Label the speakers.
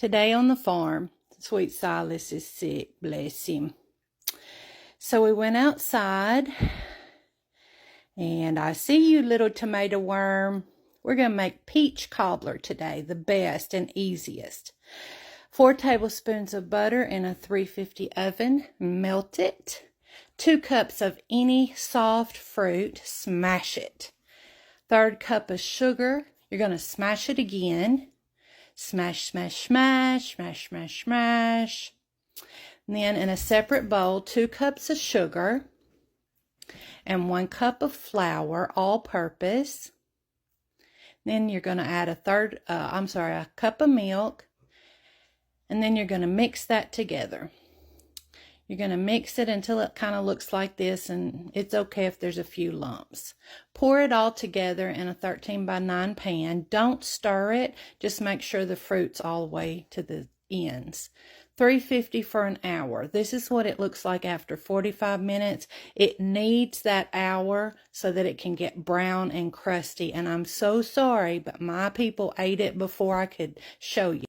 Speaker 1: Today on the farm, sweet Silas is sick, bless him. So we went outside, and I see you, little tomato worm. We're going to make peach cobbler today, the best and easiest. 4 tablespoons of butter in a 350 oven, melt it. 2 cups of any soft fruit, smash it. 1/3 cup of sugar, you're going to smash it again. Smash, smash, smash, smash, smash, smash. And then in a separate bowl, 2 cups of sugar and 1 cup of flour, all-purpose. Then you're going to add a cup of milk, and then you're going to mix that together. You're going to mix it until it kind of looks like this, and it's okay if there's a few lumps. Pour it all together in a 13 by 9 pan. Don't stir it. Just make sure the fruit's all the way to the ends. 350 for an hour. This is what it looks like after 45 minutes. It needs that hour so that it can get brown and crusty. And I'm so sorry, but my people ate it before I could show you.